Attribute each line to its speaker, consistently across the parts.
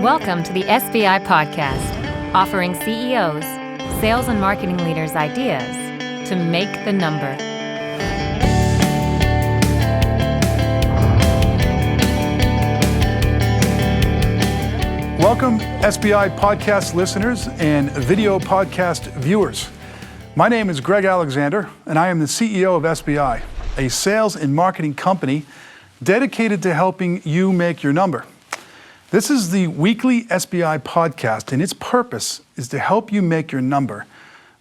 Speaker 1: Welcome to the SBI Podcast, offering CEOs, sales and marketing leaders ideas to make the number.
Speaker 2: Welcome, SBI Podcast listeners and video podcast viewers. My name is Greg Alexander, and I am the CEO of SBI, a sales and marketing company dedicated to helping you make your number. This is the weekly SBI podcast, and its purpose is to help you make your number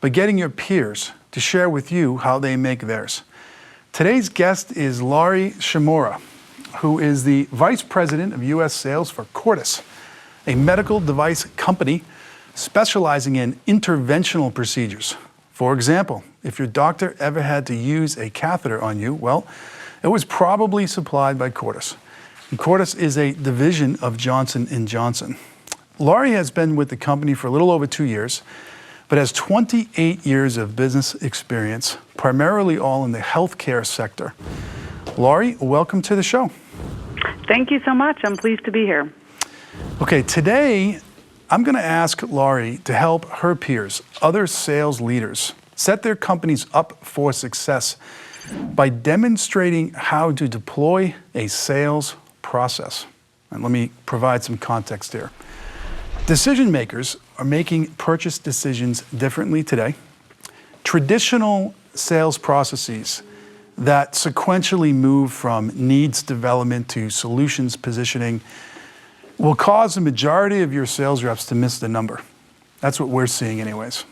Speaker 2: by getting your peers to share with you how they make theirs. Today's guest is Laurie Shimura, who is the Vice President of U.S. Sales for Cordis, a medical device company specializing in interventional procedures. For example, if your doctor ever had to use a catheter on you, well, it was probably supplied by Cordis. And Cordis is a division of Johnson & Johnson. Laurie has been with the company for a little over 2 years, but has 28 years of business experience, primarily all in the healthcare sector. Laurie, welcome to the show.
Speaker 3: Thank you so much. I'm pleased to be here.
Speaker 2: Okay, today I'm going to ask Laurie to help her peers, other sales leaders, set their companies up for success by demonstrating how to deploy a sales process. And let me provide some context here. Decision makers are making purchase decisions differently today. Traditional sales processes that sequentially move from needs development to solutions positioning will cause the majority of your sales reps to miss the number. That's what we're seeing anyways.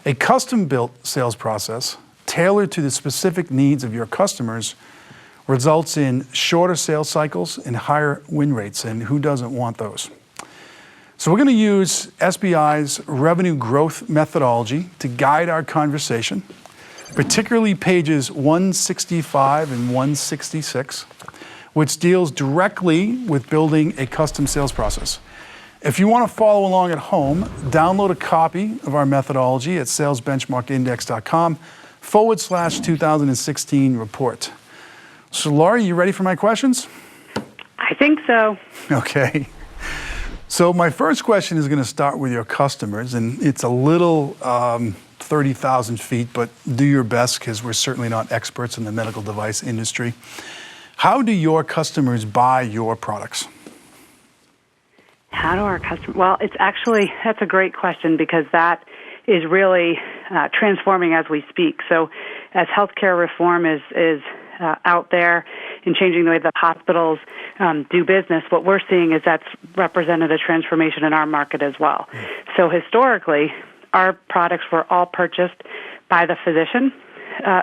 Speaker 2: A custom-built sales process tailored to the specific needs of your customers results in shorter sales cycles and higher win rates, and who doesn't want those? So we're going to use SBI's revenue growth methodology to guide our conversation, particularly pages 165 and 166, which deals directly with building a custom sales process. If you want to follow along at home, download a copy of our methodology at salesbenchmarkindex.com/2016 report. So Laurie, you ready for my questions?
Speaker 3: I think so.
Speaker 2: Okay. So my first question is going to start with your customers, and it's a little 30,000 feet, but do your best because we're certainly not experts in the medical device industry. How do your customers buy your products?
Speaker 3: How do our customers? Well, that's a great question because that is really transforming as we speak. So as healthcare reform is out there and changing the way that hospitals do business, what we're seeing is that's represented a transformation in our market as well. So historically, our products were all purchased by the physician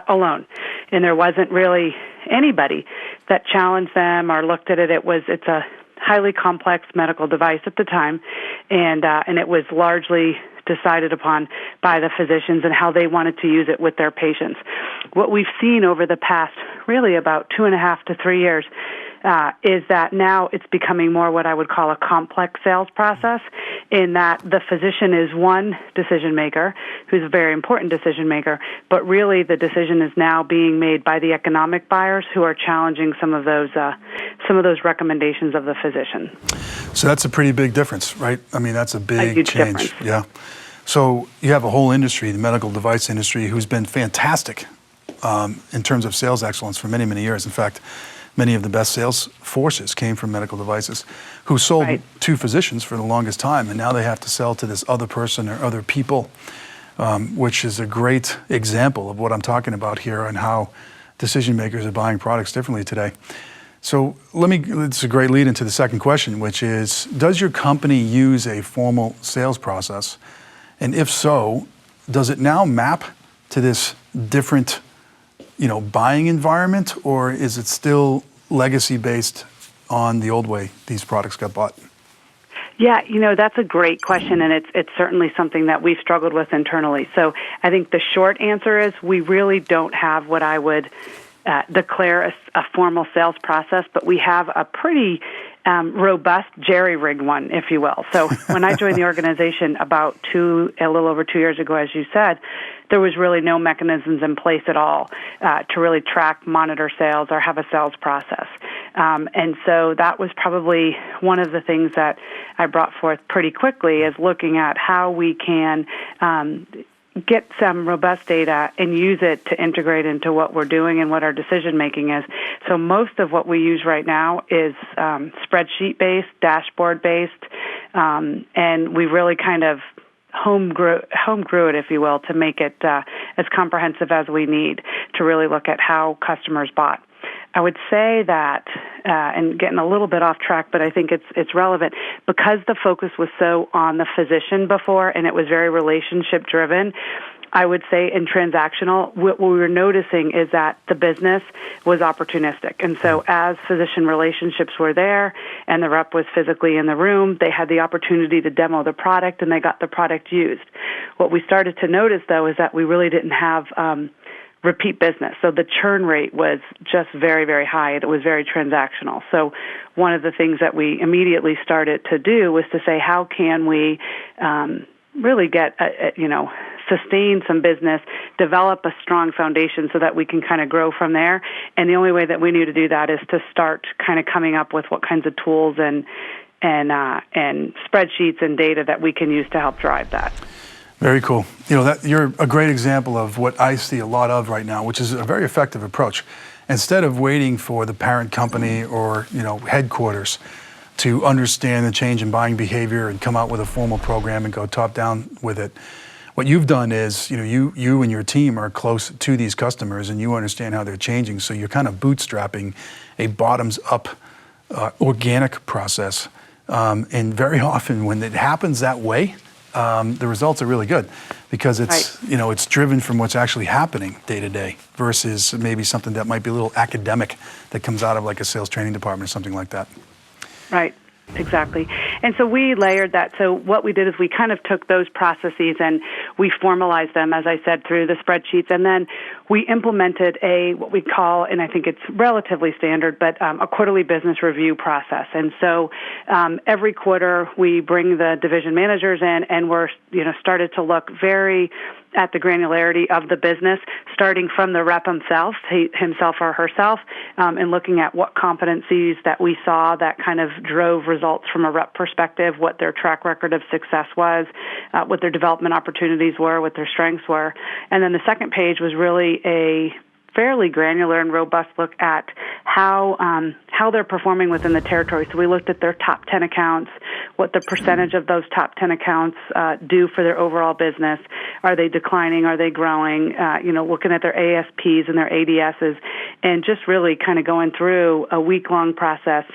Speaker 3: alone, and there wasn't really anybody that challenged them or looked at it. It's a highly complex medical device at the time, and it was largely decided upon by the physicians and how they wanted to use it with their patients. What we've seen over the past really about 2.5 to 3 years is that now it's becoming more what I would call a complex sales process, in that the physician is one decision maker who's a very important decision maker, but really the decision is now being made by the economic buyers who are challenging some of those recommendations of the physician.
Speaker 2: So that's a pretty big difference, right? I mean, that's a big change.
Speaker 3: Difference.
Speaker 2: Yeah. So you have a whole industry, the medical device industry, who's been fantastic in terms of sales excellence for many, many years. In fact, many of the best sales forces came from medical devices who sold to physicians for the longest time, and now they have to sell to this other person or other people, which is a great example of what I'm talking about here and how decision makers are buying products differently today. So it's a great lead into the second question, which is, does your company use a formal sales process? And if so, does it now map to this different buying environment, or is it still legacy based on the old way these products got bought?
Speaker 3: Yeah, that's a great question, and it's certainly something that we've struggled with internally. So I think the short answer is we really don't have what I would declare a formal sales process, but we have a pretty robust jerry-rigged one, if you will. So when I joined the organization a little over 2 years ago, as you said, there was really no mechanisms in place at all to really track, monitor sales, or have a sales process. And so that was probably one of the things that I brought forth pretty quickly, is looking at how we can get some robust data and use it to integrate into what we're doing and what our decision making is. So most of what we use right now is spreadsheet based, dashboard based, and we really kind of home grew it, if you will, to make it as comprehensive as we need to really look at how customers bought. I would say that, and getting a little bit off track, but I think it's relevant, because the focus was so on the physician before and it was very relationship driven. I would say in transactional, what we were noticing is that the business was opportunistic. And so as physician relationships were there and the rep was physically in the room, they had the opportunity to demo the product and they got the product used. What we started to notice, though, is that we really didn't have repeat business. So the churn rate was just very, very high. It was very transactional. So one of the things that we immediately started to do was to say, how can we really get, sustain some business, develop a strong foundation so that we can kind of grow from there. And the only way that we knew to do that is to start kind of coming up with what kinds of tools and spreadsheets and data that we can use to help drive that.
Speaker 2: Very cool. You're a great example of what I see a lot of right now, which is a very effective approach. Instead of waiting for the parent company or headquarters to understand the change in buying behavior and come out with a formal program and go top down with it, what you've done is you and your team are close to these customers and you understand how they're changing. So you're kind of bootstrapping a bottoms up organic process. And very often when it happens that way, the results are really good because it's
Speaker 3: right.
Speaker 2: It's driven from what's actually happening day to day versus maybe something that might be a little academic that comes out of like a sales training department or something like that.
Speaker 3: Right. Exactly. And so we layered that. So what we did is we kind of took those processes and we formalized them, as I said, through the spreadsheets. And then we implemented what we call, and I think it's relatively standard, but a quarterly business review process. And so every quarter we bring the division managers in and we're, started to look very at the granularity of the business, starting from the rep himself or herself, and looking at what competencies that we saw that kind of drove results from a rep perspective, what their track record of success was, what their development opportunities were, what their strengths were. And then the second page was really a fairly granular and robust look at how they're performing within the territory. So we looked at their top 10 accounts, what the percentage of those top 10 accounts do for their overall business. Are they declining? Are they growing? Looking at their ASPs and their ADSs, and just really kind of going through a week-long process,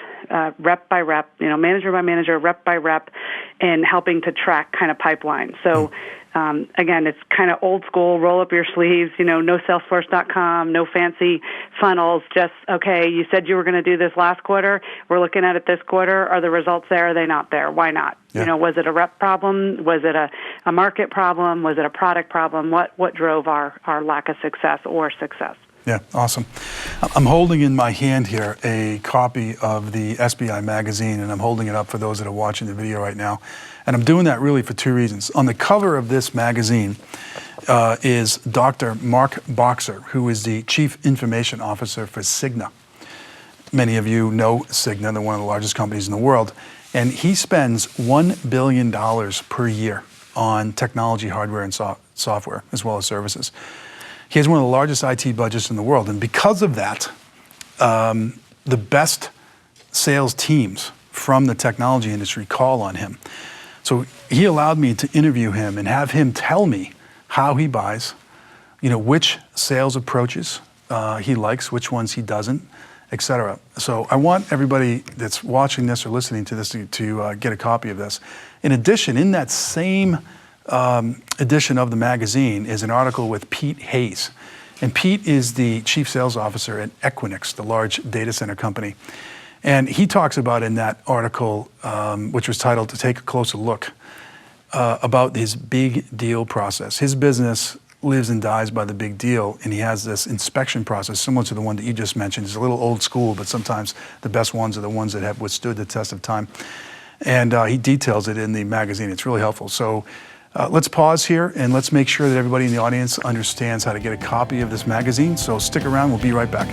Speaker 3: rep by rep, manager by manager, rep by rep, and helping to track kind of pipeline. So again, it's kind of old school, roll up your sleeves, no Salesforce.com, no fancy funnels, just, okay, you said you were going to do this last quarter. We're looking at it this quarter. Are the results there? Are they not there? Why not?
Speaker 2: Yeah.
Speaker 3: Was it a rep problem? Was it a market problem? Was it a product problem? What drove our lack of success or success?
Speaker 2: Yeah, awesome. I'm holding in my hand here a copy of the SBI magazine, and I'm holding it up for those that are watching the video right now. And I'm doing that really for two reasons. On the cover of this magazine is Dr. Mark Boxer, who is the Chief Information Officer for Cigna. Many of you know Cigna, they're one of the largest companies in the world. And he spends $1 billion per year on technology, hardware, and software, as well as services. He has one of the largest IT budgets in the world. And because of that, the best sales teams from the technology industry call on him. So he allowed me to interview him and have him tell me how he buys, which sales approaches he likes, which ones he doesn't, et cetera. So I want everybody that's watching this or listening to this to get a copy of this. In addition, in that same edition of the magazine is an article with Pete Hayes. And Pete is the chief sales officer at Equinix, the large data center company. And he talks about in that article, which was titled "To Take a Closer Look," about his big deal process. His business lives and dies by the big deal, and he has this inspection process similar to the one that you just mentioned. It's a little old school, but sometimes the best ones are the ones that have withstood the test of time. And he details it in the magazine. It's really helpful. So let's pause here and let's make sure that everybody in the audience understands how to get a copy of this magazine. So stick around, we'll be right back.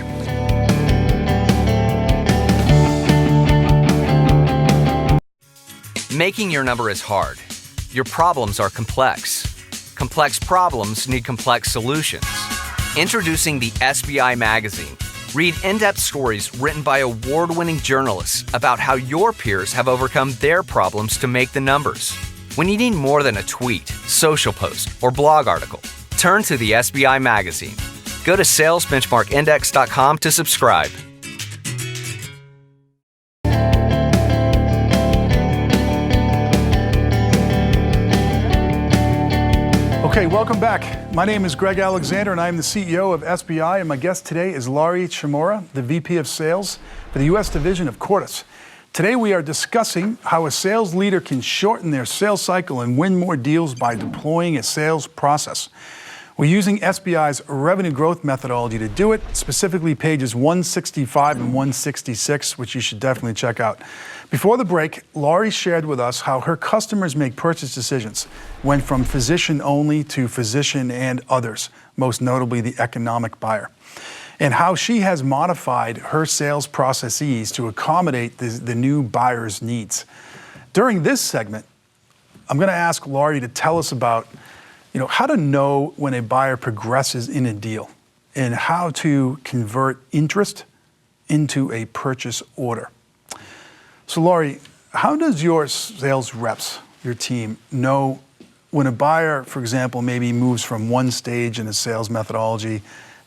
Speaker 4: Making your number is hard. Your problems are complex. Complex problems need complex solutions. Introducing the SBI Magazine. Read in-depth stories written by award-winning journalists about how your peers have overcome their problems to make the numbers. When you need more than a tweet, social post, or blog article, turn to the SBI Magazine. Go to salesbenchmarkindex.com to subscribe.
Speaker 2: Okay, welcome back. My name is Greg Alexander, and I am the CEO of SBI, and my guest today is Laurie Chmura, the VP of Sales for the U.S. Division of Cordis. Today we are discussing how a sales leader can shorten their sales cycle and win more deals by deploying a sales process. We're using SBI's revenue growth methodology to do it, specifically pages 165 and 166, which you should definitely check out. Before the break, Laurie shared with us how her customers make purchase decisions, went from physician only to physician and others, most notably the economic buyer, and how she has modified her sales processes to accommodate the new buyer's needs. During this segment, I'm going to ask Laurie to tell us about how to know when a buyer progresses in a deal and how to convert interest into a purchase order. So Laurie, how does your sales reps, your team, know when a buyer, for example, maybe moves from one stage in a sales methodology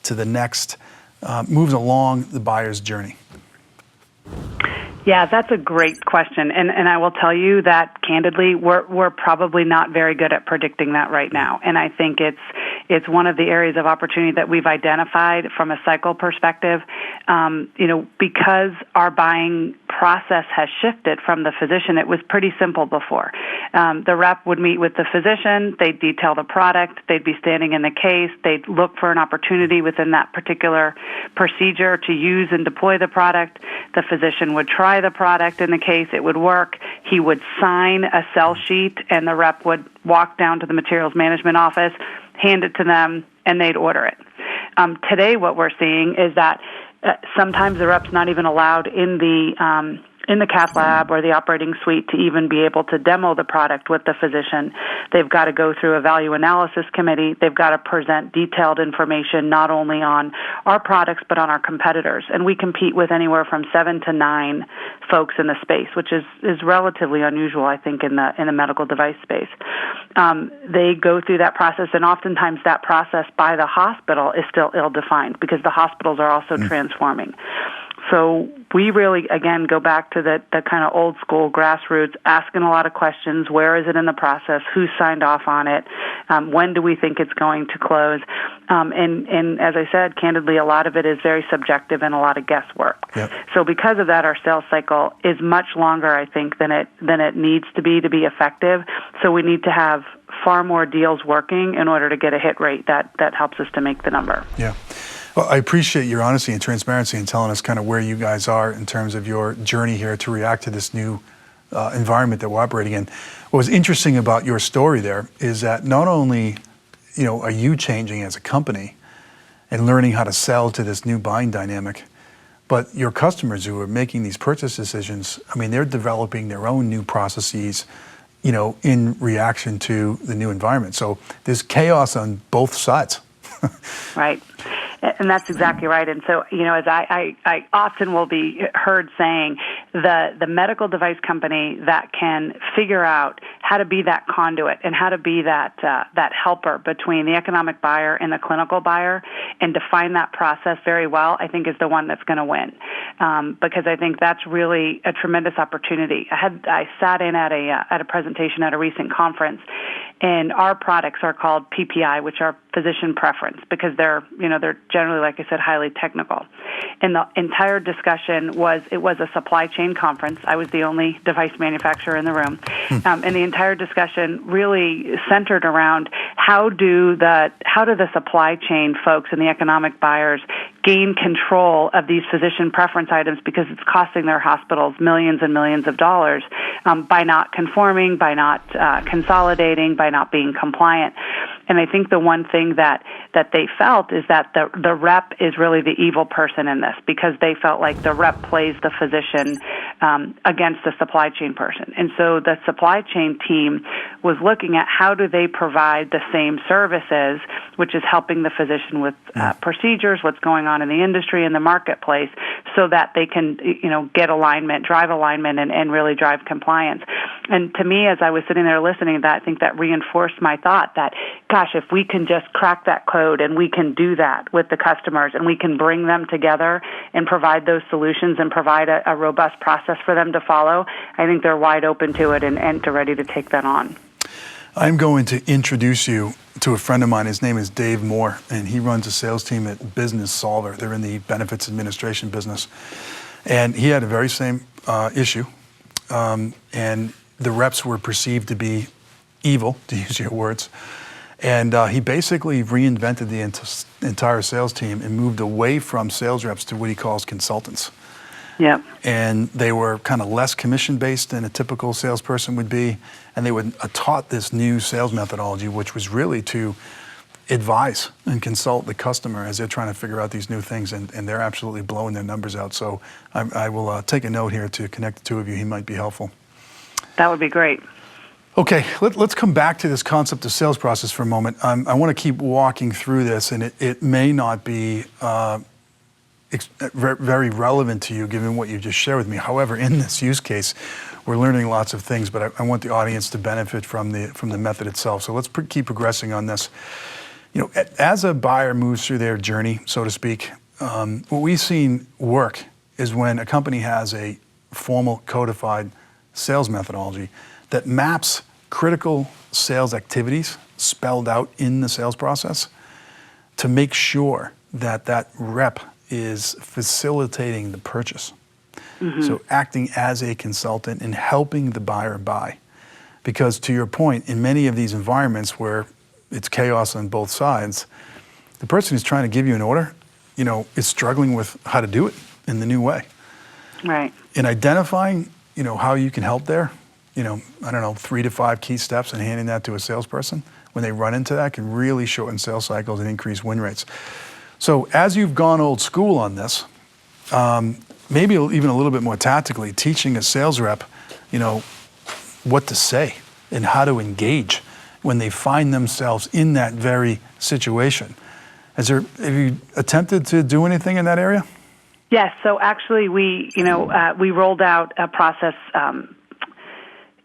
Speaker 2: to the next, moves along the buyer's journey?
Speaker 3: Yeah, that's a great question. And I will tell you that candidly, we're probably not very good at predicting that right now. And I think it's one of the areas of opportunity that we've identified from a cycle perspective, because our buying process has shifted from the physician. It was pretty simple before. The rep would meet with the physician, they'd detail the product, they'd be standing in the case, they'd look for an opportunity within that particular procedure to use and deploy the product. The physician would try the product in the case, it would work. He would sign a sell sheet, and the rep would walk down to the materials management office, hand it to them, and they'd order it. Today what we're seeing is that sometimes the rep's not even allowed in the cath lab or the operating suite to even be able to demo the product with the physician. They've got to go through a value analysis committee. They've got to present detailed information not only on our products but on our competitors. And we compete with anywhere from 7 to 9 folks in the space, which is relatively unusual, I think, in the medical device space. They go through that process, and oftentimes that process by the hospital is still ill-defined because the hospitals are also transforming. So we really, again, go back to the kind of old school grassroots, asking a lot of questions. Where is it in the process? Who signed off on it? When do we think it's going to close? And as I said, candidly, a lot of it is very subjective and a lot of guesswork. Yep. So because of that, our sales cycle is much longer, I think, than it needs to be effective. So we need to have far more deals working in order to get a hit rate that helps us to make the number.
Speaker 2: Yeah. Well, I appreciate your honesty and transparency in telling us kind of where you guys are in terms of your journey here to react to this new environment that we're operating in. What was interesting about your story there is that not only are you changing as a company and learning how to sell to this new buying dynamic, but your customers who are making these purchase decisions, they're developing their own new processes, in reaction to the new environment. So there's chaos on both sides.
Speaker 3: Right. And that's exactly right. And so, as I often will be heard saying, the medical device company that can figure out how to be that conduit and how to be that helper between the economic buyer and the clinical buyer and define that process very well, I think is the one that's going to win. Because I think that's really a tremendous opportunity. I sat in at a presentation at a recent conference, and our products are called PPI, which are physician preference, because they're generally, like I said, highly technical. And the entire discussion was a supply chain conference. I was the only device manufacturer in the room. And the entire discussion really centered around how do the supply chain folks and the economic buyers gain control of these physician preference items, because it's costing their hospitals millions and millions of dollars by not conforming, by not consolidating, by not being compliant. And I think the one thing that they felt is that the rep is really the evil person in this, because they felt like the rep plays the physician against the supply chain person. And so the supply chain team was looking at how do they provide the same services, which is helping the physician with procedures, what's going on in the industry and the marketplace, so that they can, get alignment, drive alignment, and really drive compliance. And to me, as I was sitting there listening to that, I think that reinforced my thought that, gosh, if we can just crack that code and we can do that with the customers and we can bring them together and provide those solutions and provide a robust process for them to follow, I think they're wide open to it and to ready to take that on.
Speaker 2: I'm going to introduce you to a friend of mine. His name is Dave Moore, and he runs a sales team at Business Solver. They're in the benefits administration business. And he had a very same issue. And the reps were perceived to be evil, to use your words. And he basically reinvented the entire sales team and moved away from sales reps to what he calls consultants.
Speaker 3: Yep.
Speaker 2: And they were kind of less commission-based than a typical salesperson would be. And they were taught this new sales methodology, which was really to advise and consult the customer as they're trying to figure out these new things. And they're absolutely blowing their numbers out. So I will take a note here to connect the two of you. He might be helpful.
Speaker 3: That would be great.
Speaker 2: Okay, let's come back to this concept of sales process for a moment. I want to keep walking through this, and it may not be very relevant to you given what you just shared with me. However, in this use case, we're learning lots of things, but I want the audience to benefit from the method itself. So let's keep progressing on this. As a buyer moves through their journey, so to speak, what we've seen work is when a company has a formal codified sales methodology that maps critical sales activities spelled out in the sales process to make sure that rep is facilitating the purchase. Mm-hmm. So acting as a consultant and helping the buyer buy. Because to your point, in many of these environments where it's chaos on both sides, the person who's trying to give you an order, is struggling with how to do it in the new way.
Speaker 3: Right.
Speaker 2: In identifying, how you can help there, 3 to 5 key steps and handing that to a salesperson when they run into that can really shorten sales cycles and increase win rates. So as you've gone old school on this, maybe even a little bit more tactically, teaching a sales rep, what to say and how to engage when they find themselves in that very situation. Have you attempted to do anything in that area?
Speaker 3: Yes. So actually, we rolled out a process.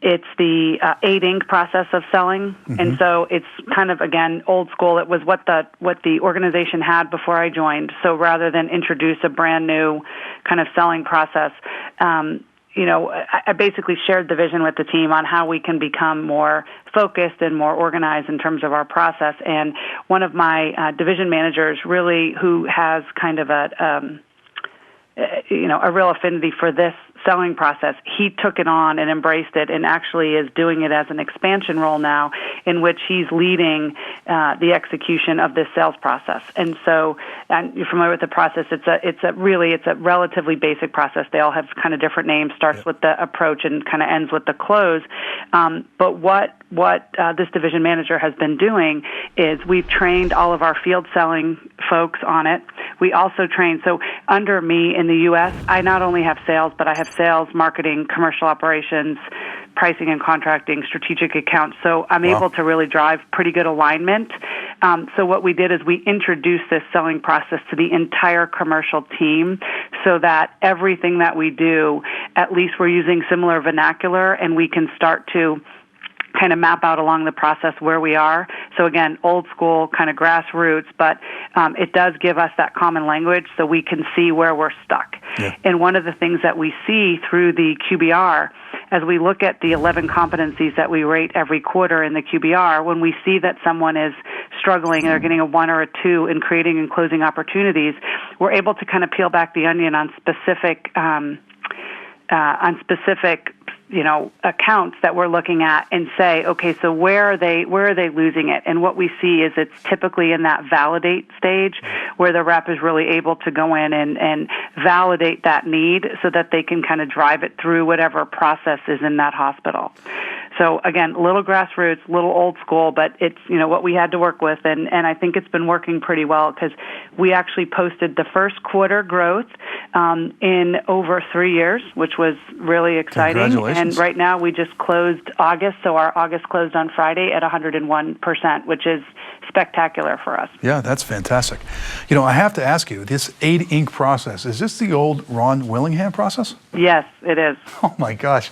Speaker 3: It's the 8-ink process of selling, mm-hmm. and so it's kind of, again, old school. It was what the organization had before I joined. So rather than introduce a brand new kind of selling process, I basically shared the vision with the team on how we can become more focused and more organized in terms of our process. And one of my division managers, really, who has kind of a real affinity for this selling process, he took it on and embraced it and actually is doing it as an expansion role now in which he's leading the execution of this sales process. And so, and you're familiar with the process, it's a relatively basic process. They all have kind of different names, starts with the approach and kind of ends with the close. But what this division manager has been doing is we've trained all of our field selling folks on it. We also train, so under me in the U.S., I not only have sales, but I have sales, marketing, commercial operations, pricing and contracting, strategic accounts. So I'm able to really drive pretty good alignment. So what we did is we introduced this selling process to the entire commercial team so that everything that we do, at least we're using similar vernacular and we can start to kind of map out along the process where we are. So again, old school, kind of grassroots, but it does give us that common language so we can see where we're stuck. Yeah. And one of the things that we see through the QBR, as we look at the 11 competencies that we rate every quarter in the QBR, when we see that someone is struggling and they're getting a 1 or a 2 in creating and closing opportunities, we're able to kind of peel back the onion on specific accounts that we're looking at and say, okay, so where are they losing it? And what we see is it's typically in that validate stage where the rep is really able to go in and validate that need so that they can kind of drive it through whatever process is in that hospital. So again, little grassroots, little old school, but it's, what we had to work with. And I think it's been working pretty well because we actually posted the first quarter growth in over 3 years, which was really exciting.
Speaker 2: Congratulations.
Speaker 3: And right now we just closed August, so our August closed on Friday at 101%, which is spectacular for us.
Speaker 2: Yeah, that's fantastic. I have to ask you, this 8 ink process, is this the old Ron Willingham process?
Speaker 3: Yes, it is.
Speaker 2: Oh my gosh.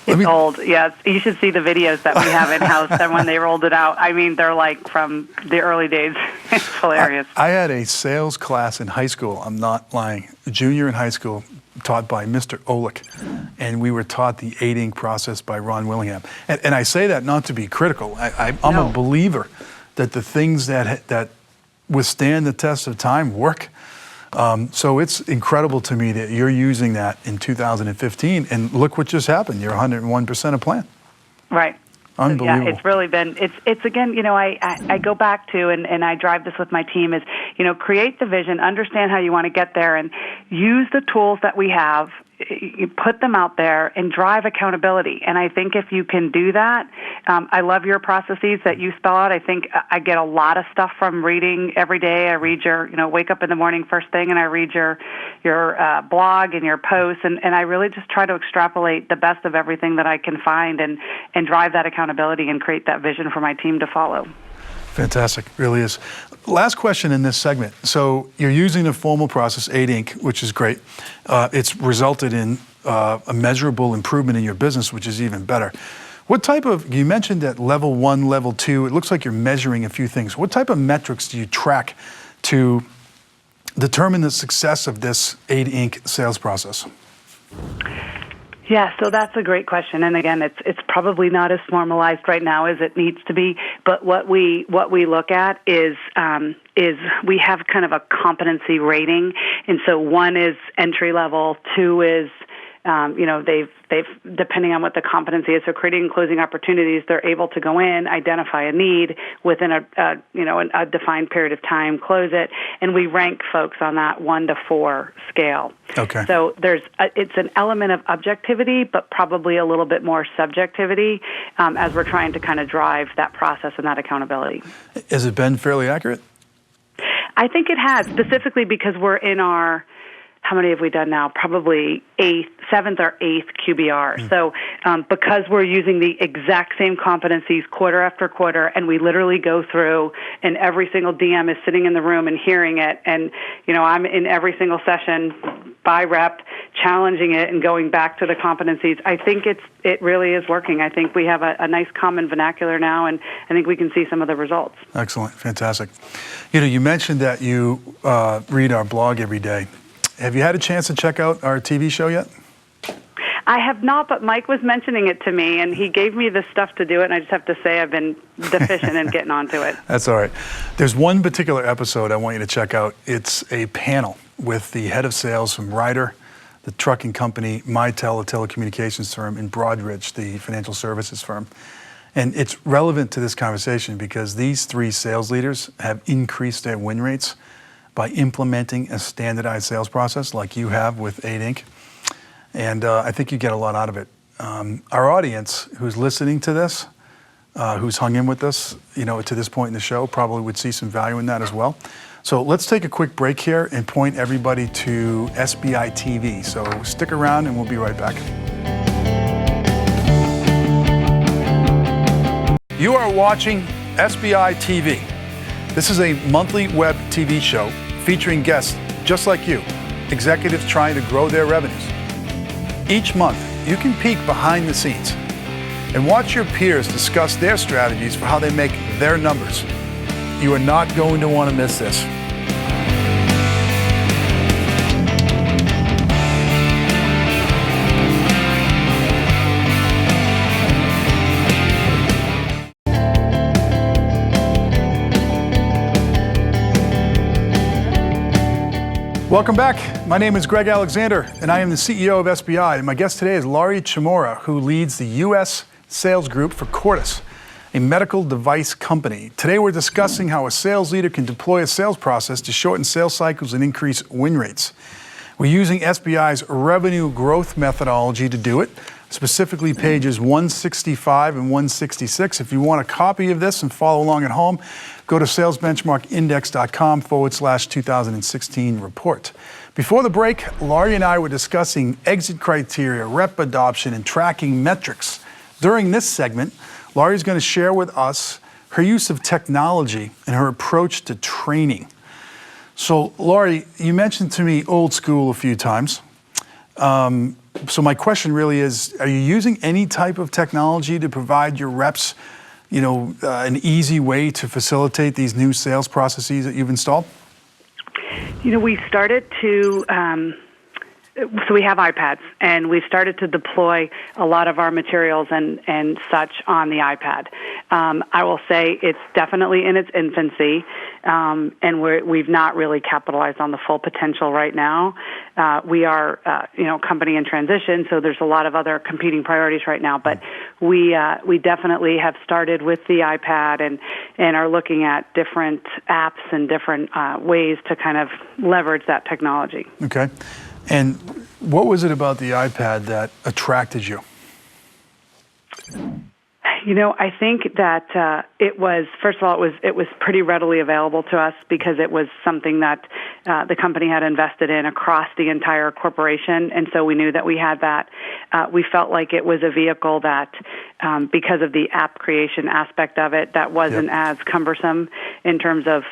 Speaker 3: It's old, yes. You should see the videos that we have in-house and when they rolled it out. I mean, they're like from the early days. It's hilarious.
Speaker 2: I had a sales class in high school, I'm not lying, junior in high school, taught by Mr. Olick, and we were taught the 8 ink process by Ron Willingham. And I say that not to be critical. I'm a believer that the things that withstand the test of time work. So it's incredible to me that you're using that in 2015, and look what just happened. You're 101% of plan.
Speaker 3: Right.
Speaker 2: Unbelievable.
Speaker 3: Yeah, it's really been, it's again, I go back to, and I drive this with my team, is, create the vision, understand how you want to get there, and use the tools that we have, you put them out there, and drive accountability. And I think if you can do that, I love your processes that you spell out. I think I get a lot of stuff from reading every day. I read your, wake up in the morning first thing, and I read your blog and your posts, and I really just try to extrapolate the best of everything that I can find and drive that accountability and create that vision for my team to follow.
Speaker 2: Fantastic, really is. Last question in this segment. So you're using the formal process, 8 ink, which is great. It's resulted in a measurable improvement in your business, which is even better. What type of, you mentioned that level 1, level 2, it looks like you're measuring a few things. What type of metrics do you track to determine the success of this 8 ink sales process?
Speaker 3: Yeah, so that's a great question, and again, it's probably not as formalized right now as it needs to be. But what we look at is we have kind of a competency rating, and so 1 is entry level, 2 is they've depending on what the competency is. So creating and closing opportunities, they're able to go in, identify a need within a defined period of time, close it, and we rank folks on that 1 to 4 scale.
Speaker 2: Okay.
Speaker 3: So it's an element of objectivity, but probably a little bit more subjectivity as we're trying to kind of drive that process and that accountability.
Speaker 2: Has it been fairly accurate?
Speaker 3: I think it has, specifically because we're in our, how many have we done now? Probably 7th or 8th QBR. So because we're using the exact same competencies quarter after quarter, and we literally go through, and every single DM is sitting in the room and hearing it, and I'm in every single session by rep, challenging it and going back to the competencies. I think it really is working. I think we have a nice common vernacular now, and I think we can see some of the results.
Speaker 2: Excellent, fantastic. You mentioned that you read our blog every day. Have you had a chance to check out our TV show yet?
Speaker 3: I have not, but Mike was mentioning it to me, and he gave me the stuff to do it, and I just have to say I've been deficient in getting onto it.
Speaker 2: That's all right. There's one particular episode I want you to check out. It's a panel with the head of sales from Ryder, the trucking company, Mitel, a telecommunications firm, and Broadridge, the financial services firm. And it's relevant to this conversation because these 3 sales leaders have increased their win rates by implementing a standardized sales process like you have with 8 ink. And I think you get a lot out of it. Our audience who's listening to this, who's hung in with us, to this point in the show, probably would see some value in that as well. So let's take a quick break here and point everybody to SBI TV. So stick around and we'll be right back. You are watching SBI TV. This is a monthly web TV show featuring guests just like you, executives trying to grow their revenues. Each month, you can peek behind the scenes and watch your peers discuss their strategies for how they make their numbers. You are not going to want to miss this. Welcome back. My name is Greg Alexander, and I am the CEO of SBI. And my guest today is Laurie Chmura, who leads the U.S. sales group for Cordis, a medical device company. Today, we're discussing how a sales leader can deploy a sales process to shorten sales cycles and increase win rates. We're using SBI's revenue growth methodology to do it. specifically pages 165 and 166. If you want a copy of this and follow along at home, go to salesbenchmarkindex.com/2016 report. Before the break, Laurie and I were discussing exit criteria, rep adoption, and tracking metrics. During this segment, Laurie's going to share with us her use of technology and her approach to training. So, Laurie, you mentioned to me old school a few times. So my question really is, are you using any type of technology to provide your reps, an easy way to facilitate these new sales processes that you've installed?
Speaker 3: We started to, so we have iPads, and we started to deploy a lot of our materials and such on the iPad. I will say it's definitely in its infancy, and we've not really capitalized on the full potential right now. We are, company in transition, so there's a lot of other competing priorities right now. But we definitely have started with the iPad and are looking at different apps and different ways to kind of leverage that technology.
Speaker 2: Okay. And what was it about the iPad that attracted you?
Speaker 3: I think that it was, first of all, it was pretty readily available to us because it was something that the company had invested in across the entire corporation, and so we knew that we had that. We felt like it was a vehicle that, because of the app creation aspect of it, that wasn't as cumbersome in terms of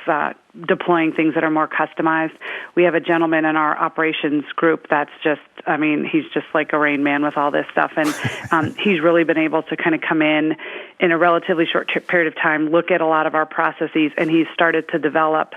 Speaker 3: deploying things that are more customized. We have a gentleman in our operations group that's just, he's just like a Rain Man with all this stuff. And he's really been able to kind of come in a relatively short period of time, look at a lot of our processes, and he's started to develop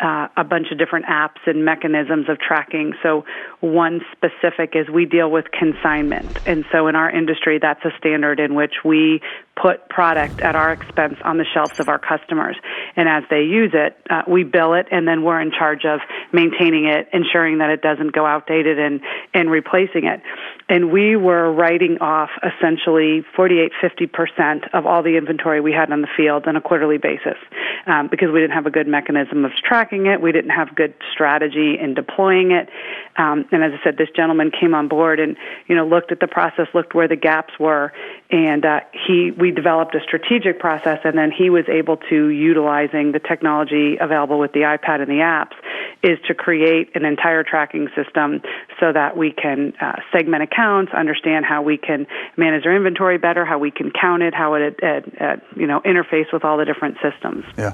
Speaker 3: a bunch of different apps and mechanisms of tracking. So one specific is we deal with consignment. And so in our industry, that's a standard in which we put product at our expense on the shelves of our customers. And as they use it, we bill it, and then we're in charge of maintaining it, ensuring that it doesn't go outdated and replacing it. And we were writing off essentially 48-50% of all the inventory we had on the field on a quarterly basis because we didn't have a good mechanism of tracking it. We didn't have good strategy in deploying it. And as I said, this gentleman came on board and looked at the process, looked where the gaps were, and we developed a strategic process, and then he was able to, utilizing the technology available with the iPad and the apps, is to create an entire tracking system so that we can segment accounts, understand how we can manage our inventory better, how we can count it, how it interface with all the different systems.
Speaker 2: Yeah.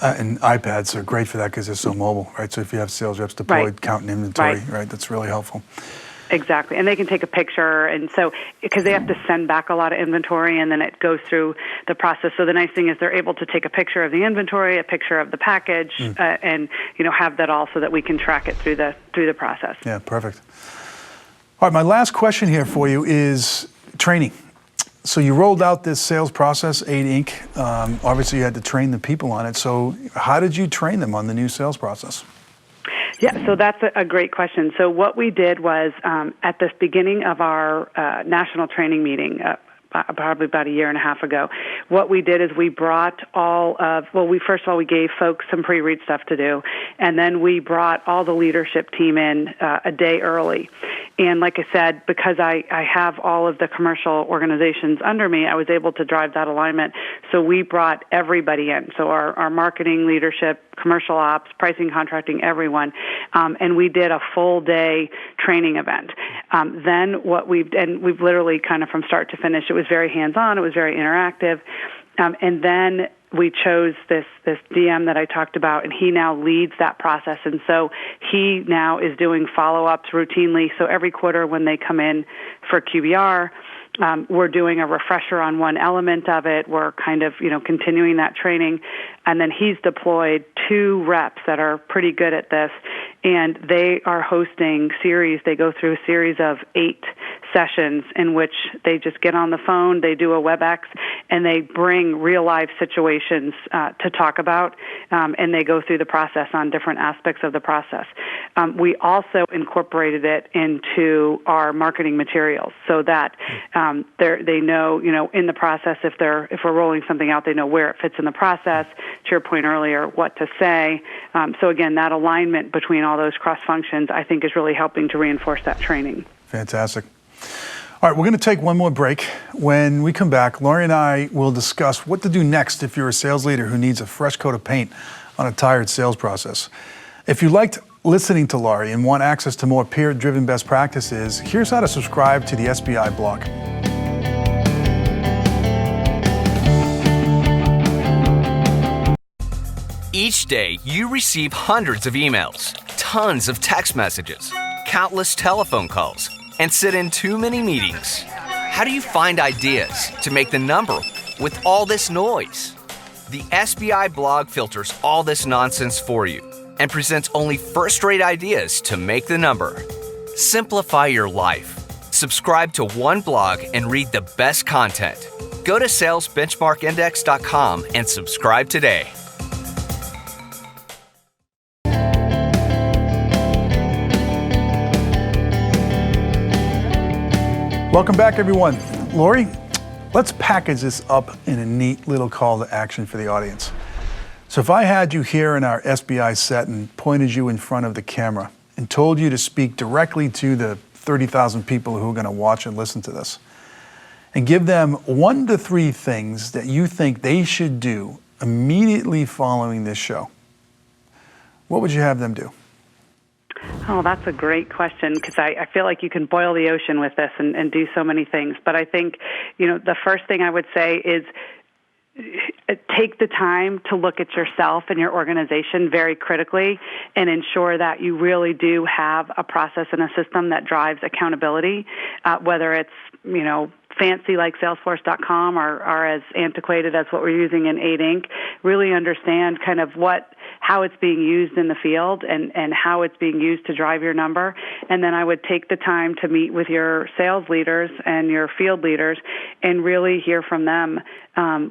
Speaker 2: And iPads are great for that because they're so mobile, right? So if you have sales reps deployed, counting inventory, right, that's really helpful.
Speaker 3: Exactly. And they can take a picture, and so because they have to send back a lot of inventory, and then it goes through the process. So the nice thing is they're able to take a picture of the inventory, a picture of the package, and have that all so that we can track it through the process.
Speaker 2: Yeah, perfect. All right, my last question here for you is training. So you rolled out this sales process, 8 Inc. Obviously, you had to train the people on it. So how did you train them on the new sales process?
Speaker 3: Yeah, so that's a great question. So what we did was at the beginning of our national training meeting, probably about a year and a half ago, what we did is we brought we gave folks some pre-read stuff to do, and then we brought all the leadership team in a day early. And like I said, because I have all of the commercial organizations under me, I was able to drive that alignment. So we brought everybody in. So our marketing leadership, commercial ops, pricing, contracting, everyone. And we did a full day training event. Then we've literally kind of from start to finish, it was very hands-on, it was very interactive. And then we chose this DM that I talked about, and he now leads that process. And so he now is doing follow-ups routinely. So every quarter when they come in for QBR, we're doing a refresher on one element of it. We're kind of, continuing that training. And then he's deployed 2 reps that are pretty good at this, and they are hosting series. They go through a series of 8 sessions in which they just get on the phone, they do a WebEx, and they bring real-life situations to talk about, and they go through the process on different aspects of the process. We also incorporated it into our marketing materials so that they know, in the process, if we're rolling something out, they know where it fits in the process. To your point earlier, what to say. So again, that alignment between all those cross functions, I think, is really helping to reinforce that training.
Speaker 2: Fantastic. All right, we're going to take one more break. When we come back, Laurie and I will discuss what to do next if you're a sales leader who needs a fresh coat of paint on a tired sales process. If you liked listening to Laurie and want access to more peer-driven best practices, here's how to subscribe to the SBI blog.
Speaker 4: Each day, you receive hundreds of emails, tons of text messages, countless telephone calls, and sit in too many meetings. How do you find ideas to make the number with all this noise? The SBI blog filters all this nonsense for you and presents only first-rate ideas to make the number. Simplify your life. Subscribe to one blog and read the best content. Go to salesbenchmarkindex.com and subscribe today.
Speaker 2: Welcome back, everyone. Laurie, let's package this up in a neat little call to action for the audience. So if I had you here in our SBI set and pointed you in front of the camera and told you to speak directly to the 30,000 people who are going to watch and listen to this, and give them 1 to 3 things that you think they should do immediately following this show, what would you have them do?
Speaker 3: Oh, that's a great question, because I feel like you can boil the ocean with this and do so many things. But I think, the first thing I would say is take the time to look at yourself and your organization very critically and ensure that you really do have a process and a system that drives accountability, whether it's, fancy like Salesforce.com or as antiquated as what we're using in 8 Inc. Really understand kind of how it's being used in the field and how it's being used to drive your number. And then I would take the time to meet with your sales leaders and your field leaders and really hear from them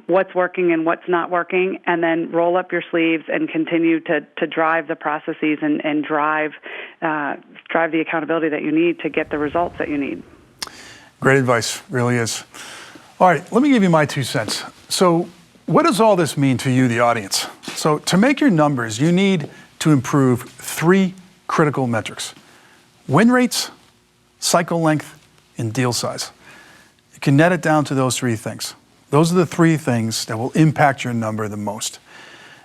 Speaker 3: what's working and what's not working, and then roll up your sleeves and continue to drive the processes and drive the accountability that you need to get the results that you need.
Speaker 2: Great advice, really is. All right, let me give you my 2 cents. So what does all this mean to you, the audience? So to make your numbers, you need to improve 3 critical metrics: win rates, cycle length, and deal size. You can net it down to those 3 things. Those are the 3 things that will impact your number the most.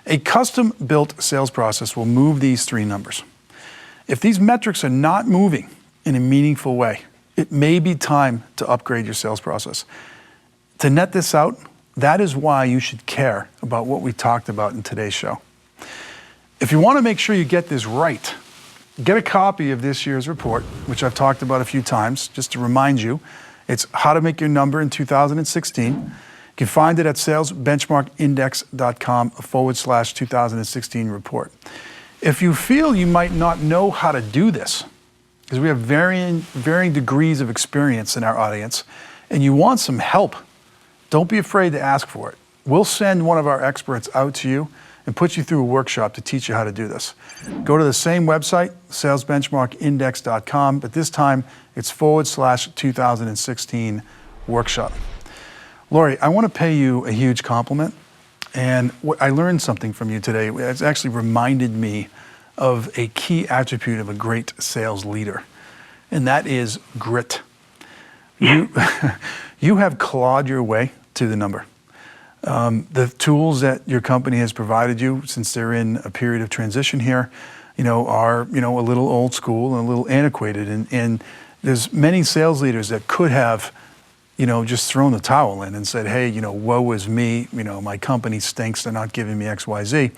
Speaker 2: A custom-built sales process will move these 3 numbers. If these metrics are not moving in a meaningful way, it may be time to upgrade your sales process. To net this out, that is why you should care about what we talked about in today's show. If you want to make sure you get this right, get a copy of this year's report, which I've talked about a few times, just to remind you. It's How to Make Your Number in 2016. You can find it at salesbenchmarkindex.com/2016 report. If you feel you might not know how to do this, because we have varying degrees of experience in our audience, and you want some help, don't be afraid to ask for it. We'll send one of our experts out to you and put you through a workshop to teach you how to do this. Go to the same website, salesbenchmarkindex.com, but this time it's /2016 workshop. Laurie, I want to pay you a huge compliment, and I learned something from you today. It's actually reminded me of a key attribute of a great sales leader, and that is grit. You have clawed your way to the number. The tools that your company has provided you, since they're in a period of transition here, are a little old school and a little antiquated, and there's many sales leaders that could have just thrown the towel in and said, hey, woe is me, my company stinks, they're not giving me X, Y, Z.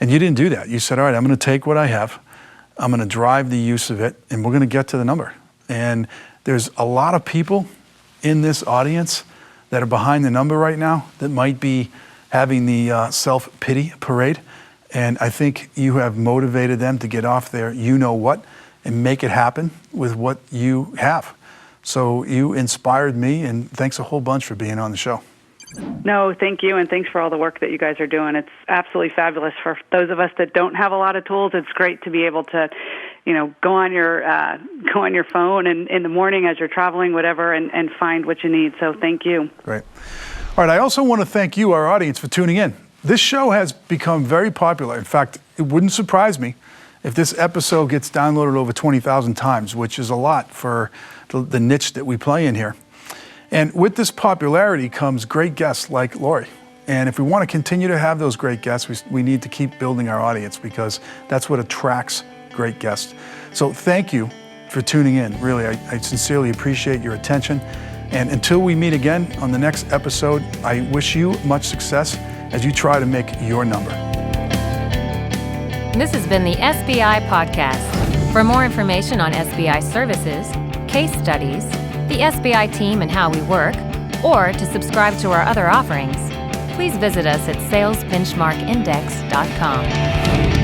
Speaker 2: And you didn't do that. You said, all right, I'm going to take what I have, I'm going to drive the use of it, and we're going to get to the number. And there's a lot of people in this audience that are behind the number right now that might be having the self-pity parade. And I think you have motivated them to get off their you-know-what and make it happen with what you have. So you inspired me, and thanks a whole bunch for being on the show.
Speaker 3: No, thank you, and thanks for all the work that you guys are doing. It's absolutely fabulous. For those of us that don't have a lot of tools, it's great to be able to, go on your phone and in the morning as you're traveling, whatever, and find what you need. So thank you.
Speaker 2: Great. All right, I also want to thank you, our audience, for tuning in. This show has become very popular. In fact, it wouldn't surprise me if this episode gets downloaded over 20,000 times, which is a lot for the niche that we play in here. And with this popularity comes great guests like Lori. And if we want to continue to have those great guests, we need to keep building our audience, because that's what attracts great guests. So thank you for tuning in. Really, I sincerely appreciate your attention. And until we meet again on the next episode, I wish you much success as you try to make your number.
Speaker 1: This has been the SBI Podcast. For more information on SBI services, case studies, the SBI team and how we work, or to subscribe to our other offerings, please visit us at salesbenchmarkindex.com.